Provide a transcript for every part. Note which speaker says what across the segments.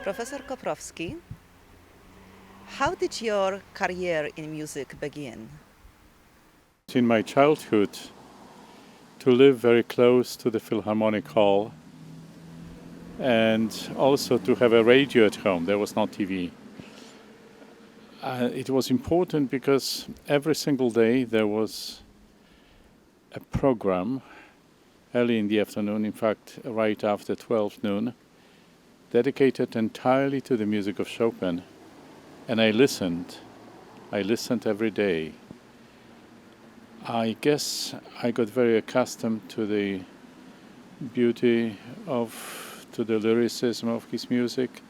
Speaker 1: Professor Koprowski, how did your career in music begin?
Speaker 2: In my childhood, to live very close to the Philharmonic Hall and also to have a radio at home. There was no TV. It was important because every single day there was a program early in the afternoon, in fact, right after 12 noon, dedicated entirely to the music of Chopin. And I listened every day. I guess I got very accustomed to the beauty to the lyricism of his music.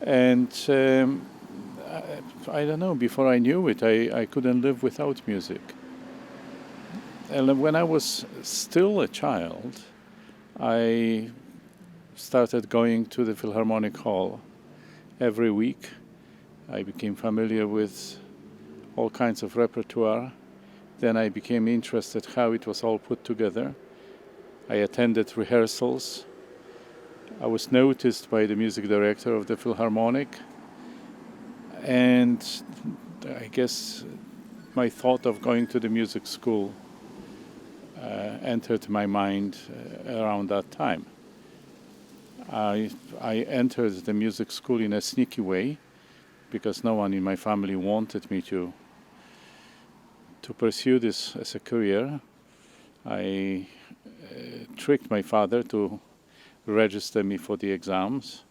Speaker 2: And I don't know, before I knew it, I couldn't live without music. And when I was still a child, I started going to the Philharmonic Hall every week. I became familiar with all kinds of repertoire. Then I became interested how it was all put together. I attended rehearsals. I was noticed by the music director of the Philharmonic. And I guess my thought of going to the music school entered my mind around that time. I entered the music school in a sneaky way because no one in my family wanted me to pursue this as a career. I tricked my father to register me for the exams.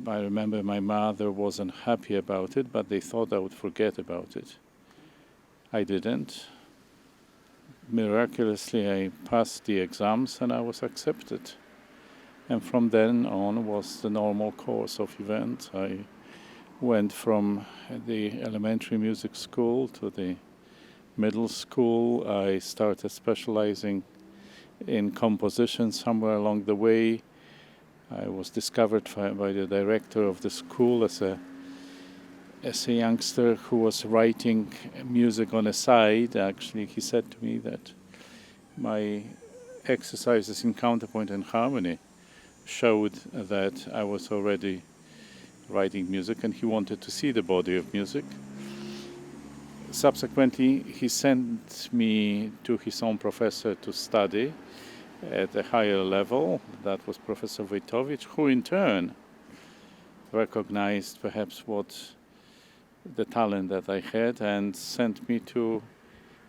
Speaker 2: I remember my mother wasn't happy about it, but they thought I would forget about it. I didn't. Miraculously, I passed the exams and I was accepted. And from then on was the normal course of events. I went from the elementary music school to the middle school. I started specializing in composition somewhere along the way. I was discovered by the director of the school as a youngster who was writing music on a side. Actually, he said to me that my exercises in counterpoint and harmony showed that I was already writing music, and he wanted to see the body of music. Subsequently, he sent me to his own professor to study at a higher level. That was Professor Wojtowicz, who in turn recognized perhaps the talent that I had and sent me to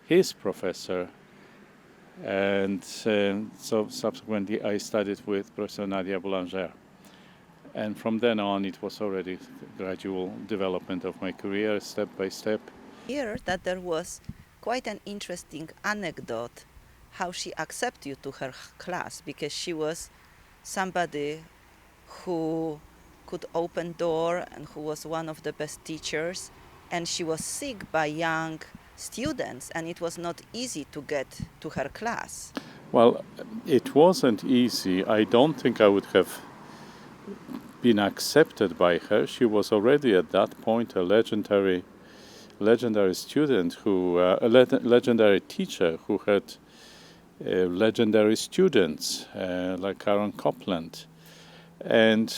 Speaker 2: his professor. And so subsequently I studied with Professor Nadia Boulanger. And from then on it was already gradual development of my career, step by step.
Speaker 1: Here that there was quite an interesting anecdote how she accepted you to her class, because she was somebody who could open door and who was one of the best teachers, and she was sick by young students and it was not easy to get to her class.
Speaker 2: Well, it wasn't easy. I don't think I would have been accepted by her. She was already at that point a legendary student legendary teacher who had legendary students like Aaron Copland. And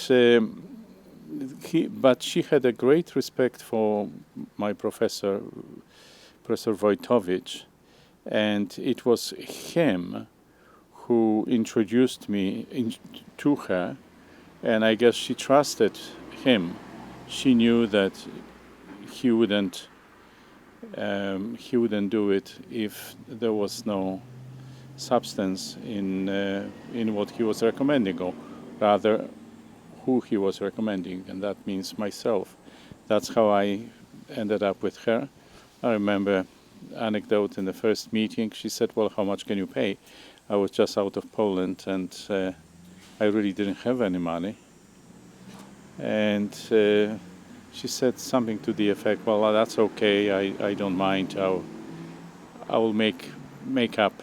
Speaker 2: but she had a great respect for my professor, Professor Wojtowicz, and it was him who introduced me to her, and I guess she trusted him. She knew that he wouldn't do it if there was no substance in what he was recommending, or rather who he was recommending, and that means myself. That's how I ended up with her. I remember anecdote in the first meeting. She said, well, how much can you pay? I was just out of Poland and I really didn't have any money. And she said something to the effect, well, that's okay, I don't mind. I will make up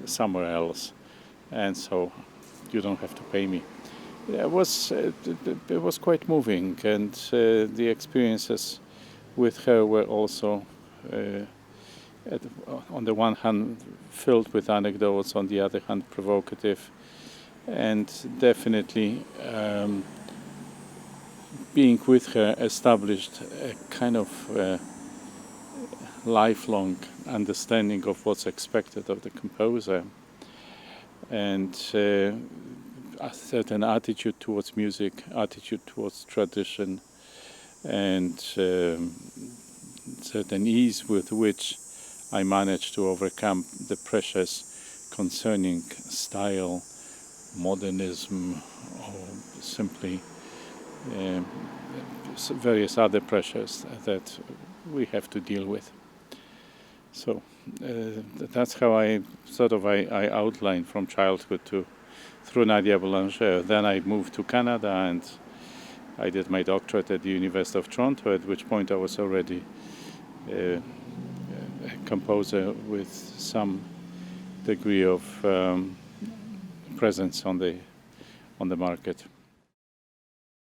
Speaker 2: somewhere else, and so you don't have to pay me. It was quite moving, and the experiences with her were also, on the one hand, filled with anecdotes, on the other hand, provocative, and definitely being with her established a kind of lifelong understanding of what's expected of the composer, and a certain attitude towards music, attitude towards tradition, and certain ease with which I managed to overcome the pressures concerning style, modernism, or simply various other pressures that we have to deal with. So that's how I outlined from childhood through Nadia Boulanger. Then I moved to Canada and I did my doctorate at the University of Toronto, at which point I was already a composer with some degree of presence on the market.